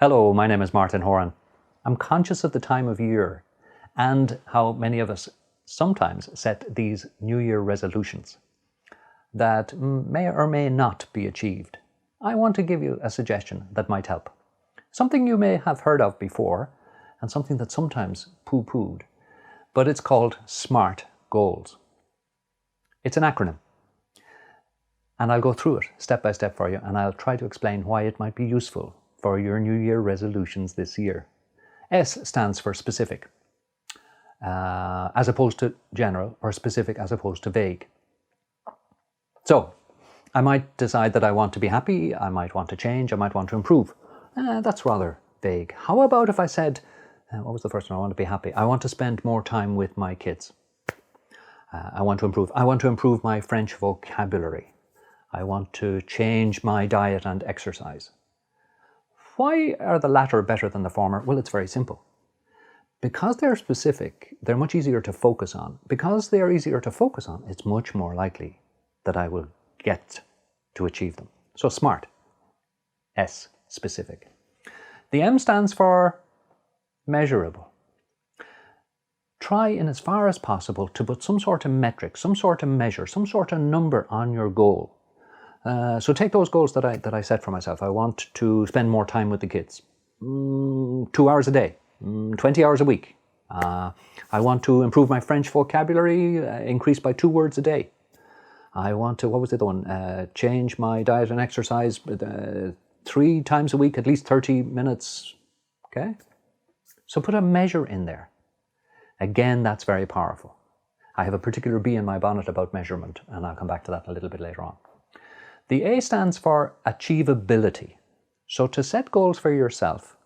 Hello, my name is Martin Horan. I'm conscious of the time of year and how many of us sometimes set these New Year resolutions that may or may not be achieved. I want to give you a suggestion that might help. Something you may have heard of before and something that's sometimes poo-pooed, but it's called SMART goals. It's an acronym. And I'll go through it step by step for you, and I'll try to explain why it might be useful for your New Year resolutions this year. S stands for specific, as opposed to general, or specific as opposed to vague. So, I might decide that I want to be happy, I might want to change, I might want to improve. That's rather vague. How about if I said, what was the first one? I want to be happy. I want to spend more time with my kids. I want to improve. I want to improve my French vocabulary. I want to change my diet and exercise. Why are the latter better than the former? Well, it's very simple. Because they're specific, they're much easier to focus on. Because they are easier to focus on, it's much more likely that I will get to achieve them. So SMART, S, specific. The M stands for measurable. Try in as far as possible to put some sort of metric, some sort of measure, some sort of number on your goal. So take those goals that I set for myself. I want to spend more time with the kids. 2 hours a day, 20 hours a week. I want to improve my French vocabulary, increase by 2 words a day. I want to, what was the other one? Change my diet and exercise 3 times a week, at least 30 minutes. Okay? So put a measure in there. Again, that's very powerful. I have a particular bee in my bonnet about measurement, and I'll come back to that a little bit later on. The A stands for Achievability. So to set goals for yourself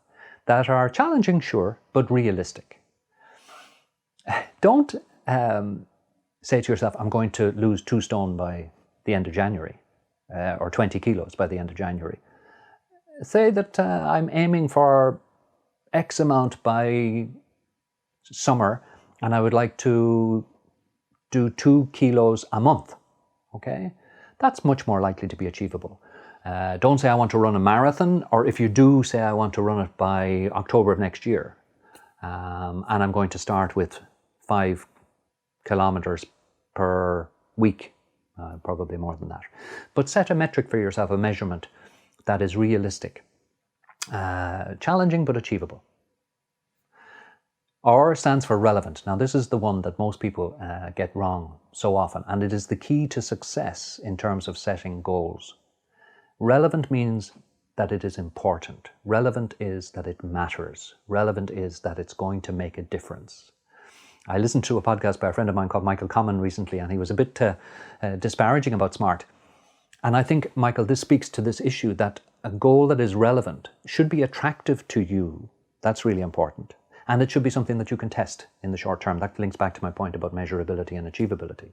that are challenging, sure, but realistic. Don't say to yourself, I'm going to lose 2 stone by the end of January, or 20 kilos by the end of January. Say that I'm aiming for X amount by summer, and I would like to do 2 kilos a month, okay? That's much more likely to be achievable. Don't say I want to run a marathon, or if you do, say I want to run it by October of next year. And I'm going to start with 5 kilometers per week, probably more than that. But set a metric for yourself, a measurement that is realistic, challenging but achievable. R stands for relevant. Now this is the one that most people get wrong so often, and it is the key to success in terms of setting goals. Relevant means that it is important. Relevant is that it matters. Relevant is that it's going to make a difference. I listened to a podcast by a friend of mine called Michael Common recently, and he was a bit disparaging about SMART. And I think, Michael, this speaks to this issue that a goal that is relevant should be attractive to you. That's really important. And it should be something that you can test in the short term. That links back to my point about measurability and achievability.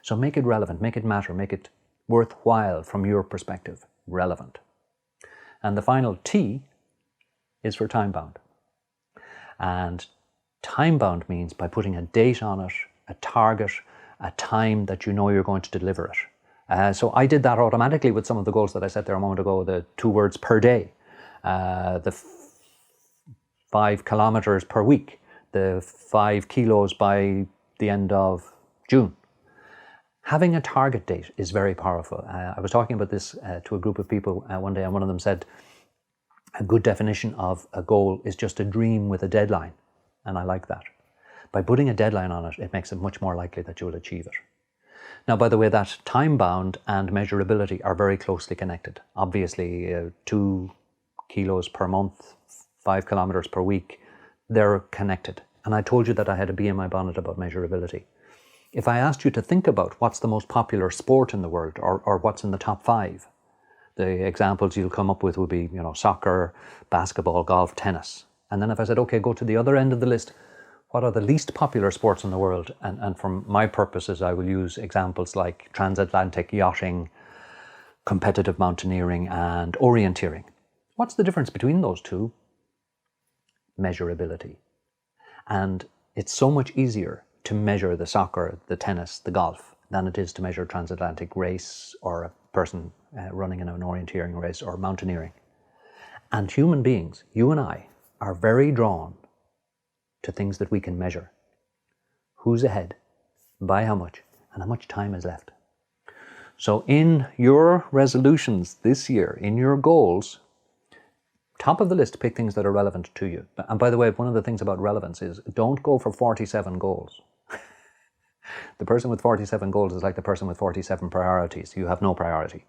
So make it relevant, make it matter, make it worthwhile from your perspective, relevant. And the final T is for time-bound. And time-bound means by putting a date on it, a target, a time that you know you're going to deliver it. So I did that automatically with some of the goals that I set there a moment ago, the 2 words per day, the 5 kilometers per week, the 5 kilos by the end of June. Having a target date is very powerful. I was talking about this to a group of people one day, and one of them said, a good definition of a goal is just a dream with a deadline. And I like that. By putting a deadline on it, it makes it much more likely that you will achieve it. Now, by the way, that time-bound and measurability are very closely connected. Obviously, 2 kilos per month, 5 kilometers per week, they're connected. And I told you that I had a bee in my bonnet about measurability. If I asked you to think about what's the most popular sport in the world, or what's in the top 5, the examples you'll come up with would be, soccer, basketball, golf, tennis. And then if I said, okay, go to the other end of the list, what are the least popular sports in the world? And for my purposes, I will use examples like transatlantic yachting, competitive mountaineering, and orienteering. What's the difference between those two? Measurability. And it's so much easier to measure the soccer, the tennis, the golf, than it is to measure a transatlantic race or a person running in an orienteering race or mountaineering. And human beings, you and I, are very drawn to things that we can measure. Who's ahead, by how much, and how much time is left. So in your resolutions this year, in your goals, top of the list, pick things that are relevant to you. And by the way, one of the things about relevance is don't go for 47 goals. The person with 47 goals is like the person with 47 priorities. You have no priority.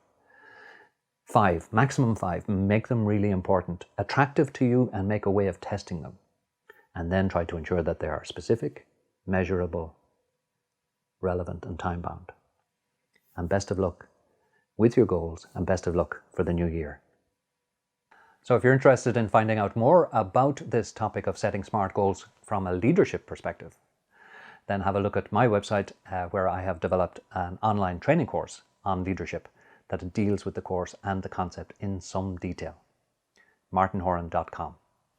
5, maximum 5, make them really important, attractive to you, and make a way of testing them. And then try to ensure that they are specific, measurable, relevant, and time-bound. And best of luck with your goals, and best of luck for the new year. So if you're interested in finding out more about this topic of setting SMART goals from a leadership perspective, then have a look at my website where I have developed an online training course on leadership that deals with the course and the concept in some detail. martinhoran.com